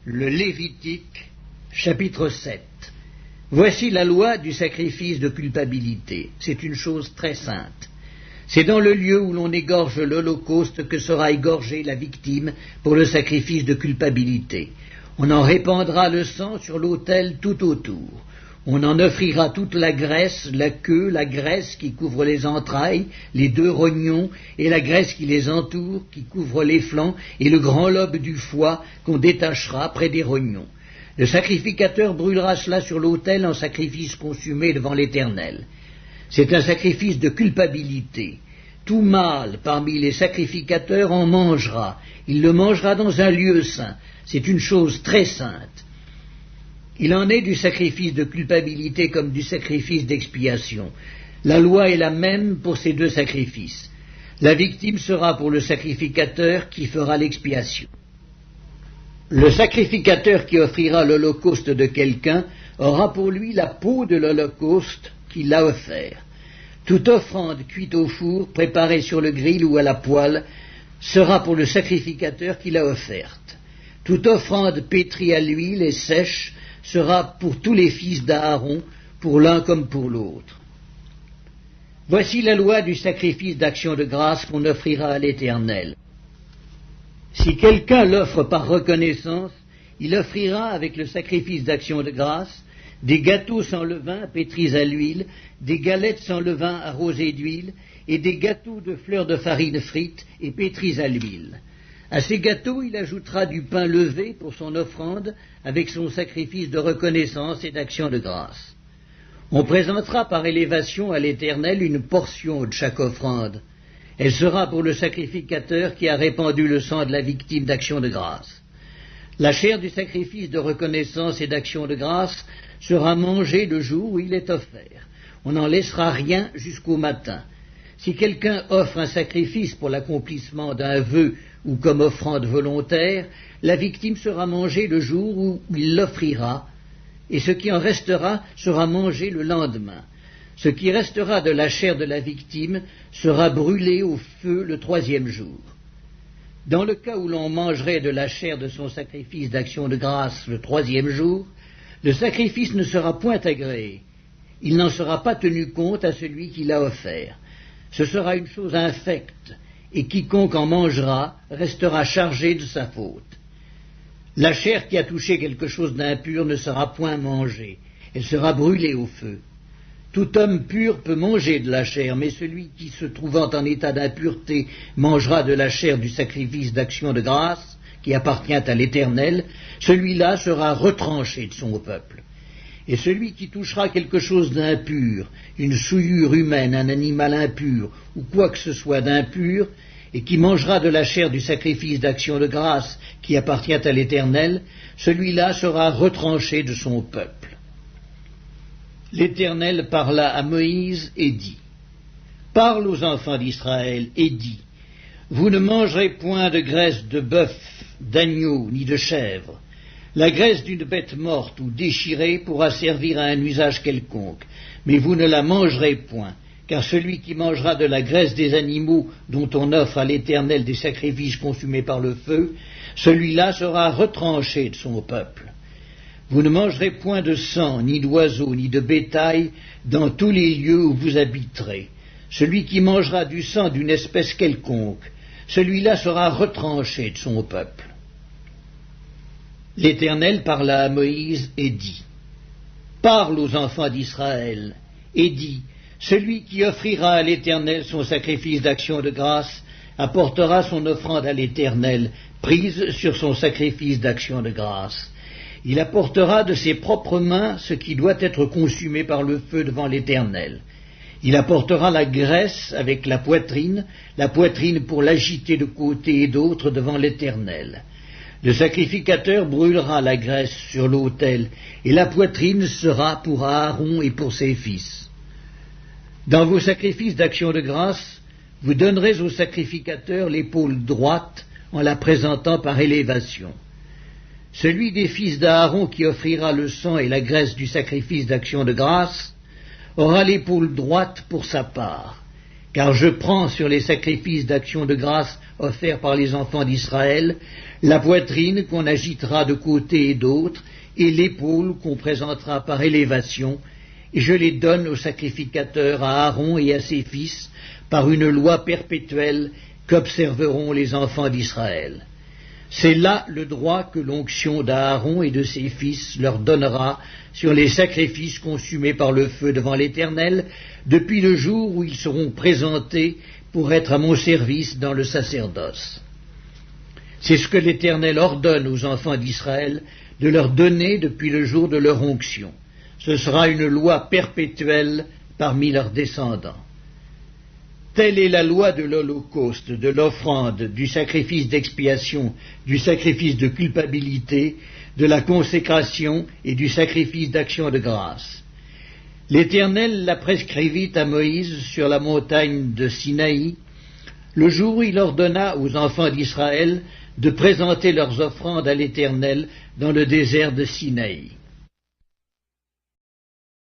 Le Lévitique, chapitre 7. Voici la loi du sacrifice de culpabilité. C'est une chose très sainte. C'est dans le lieu où l'on égorge l'holocauste que sera égorgée la victime pour le sacrifice de culpabilité. On en répandra le sang sur l'autel tout autour. On en offrira toute la graisse, la queue, la graisse qui couvre les entrailles, les deux rognons, et la graisse qui les entoure, qui couvre les flancs, et le grand lobe du foie qu'on détachera près des rognons. Le sacrificateur brûlera cela sur l'autel en sacrifice consumé devant l'Éternel. C'est un sacrifice de culpabilité. Tout mâle parmi les sacrificateurs en mangera. Il le mangera dans un lieu saint. C'est une chose très sainte. Il en est du sacrifice de culpabilité comme du sacrifice d'expiation. La loi est la même pour ces deux sacrifices. La victime sera pour le sacrificateur qui fera l'expiation. Le sacrificateur qui offrira l'holocauste de quelqu'un aura pour lui la peau de l'holocauste qu'il a offert. Toute offrande cuite au four, préparée sur le grill ou à la poêle, sera pour le sacrificateur qui l'a offerte. Toute offrande pétrie à l'huile et sèche sera pour tous les fils d'Aaron, pour l'un comme pour l'autre. Voici la loi du sacrifice d'action de grâce qu'on offrira à l'Éternel. Si quelqu'un l'offre par reconnaissance, il offrira avec le sacrifice d'action de grâce des gâteaux sans levain pétris à l'huile, des galettes sans levain arrosées d'huile, et des gâteaux de fleurs de farine frites et pétris à l'huile. À ces gâteaux, il ajoutera du pain levé pour son offrande avec son sacrifice de reconnaissance et d'action de grâce. On présentera par élévation à l'Éternel une portion de chaque offrande. Elle sera pour le sacrificateur qui a répandu le sang de la victime d'action de grâce. La chair du sacrifice de reconnaissance et d'action de grâce sera mangée le jour où il est offert. On n'en laissera rien jusqu'au matin. Si quelqu'un offre un sacrifice pour l'accomplissement d'un vœu ou comme offrande volontaire, la victime sera mangée le jour où il l'offrira, et ce qui en restera sera mangé le lendemain. Ce qui restera de la chair de la victime sera brûlé au feu le troisième jour. Dans le cas où l'on mangerait de la chair de son sacrifice d'action de grâce le troisième jour, le sacrifice ne sera point agréé. Il n'en sera pas tenu compte à celui qui l'a offert. Ce sera une chose infecte, et quiconque en mangera restera chargé de sa faute. La chair qui a touché quelque chose d'impur ne sera point mangée, elle sera brûlée au feu. Tout homme pur peut manger de la chair, mais celui qui, se trouvant en état d'impureté, mangera de la chair du sacrifice d'action de grâce, qui appartient à l'Éternel, celui-là sera retranché de son peuple. Et celui qui touchera quelque chose d'impur, une souillure humaine, un animal impur, ou quoi que ce soit d'impur, et qui mangera de la chair du sacrifice d'action de grâce qui appartient à l'Éternel, celui-là sera retranché de son peuple. L'Éternel parla à Moïse et dit, « Parle aux enfants d'Israël et dis, vous ne mangerez point de graisse de bœuf, d'agneau, ni de chèvre. La graisse d'une bête morte ou déchirée pourra servir à un usage quelconque, mais vous ne la mangerez point, car celui qui mangera de la graisse des animaux dont on offre à l'Éternel des sacrifices consumés par le feu, celui-là sera retranché de son peuple. Vous ne mangerez point de sang, ni d'oiseaux, ni de bétail, dans tous les lieux où vous habiterez. Celui qui mangera du sang d'une espèce quelconque, celui-là sera retranché de son peuple. » L'Éternel parla à Moïse et dit, « Parle aux enfants d'Israël et dis, celui qui offrira à l'Éternel son sacrifice d'action de grâce apportera son offrande à l'Éternel, prise sur son sacrifice d'action de grâce. Il apportera de ses propres mains ce qui doit être consumé par le feu devant l'Éternel. Il apportera la graisse avec la poitrine pour l'agiter de côté et d'autre devant l'Éternel. Le sacrificateur brûlera la graisse sur l'autel, et la poitrine sera pour Aaron et pour ses fils. Dans vos sacrifices d'action de grâce, vous donnerez au sacrificateur l'épaule droite en la présentant par élévation. Celui des fils d'Aaron qui offrira le sang et la graisse du sacrifice d'action de grâce aura l'épaule droite pour sa part, Car je prends sur les sacrifices d'action de grâce offerts par les enfants d'Israël la poitrine qu'on agitera de côté et d'autre, et l'épaule qu'on présentera par élévation, et je les donne au sacrificateur, à Aaron et à ses fils, par une loi perpétuelle qu'observeront les enfants d'Israël. C'est là le droit que l'onction d'Aaron et de ses fils leur donnera sur les sacrifices consumés par le feu devant l'Éternel, depuis le jour où ils seront présentés pour être à mon service dans le sacerdoce. C'est ce que l'Éternel ordonne aux enfants d'Israël de leur donner depuis le jour de leur onction. Ce sera une loi perpétuelle parmi leurs descendants. Telle est la loi de l'holocauste, de l'offrande, du sacrifice d'expiation, du sacrifice de culpabilité, de la consécration et du sacrifice d'action de grâce. L'Éternel la prescrivit à Moïse sur la montagne de Sinaï, le jour où il ordonna aux enfants d'Israël de présenter leurs offrandes à l'Éternel dans le désert de Sinaï.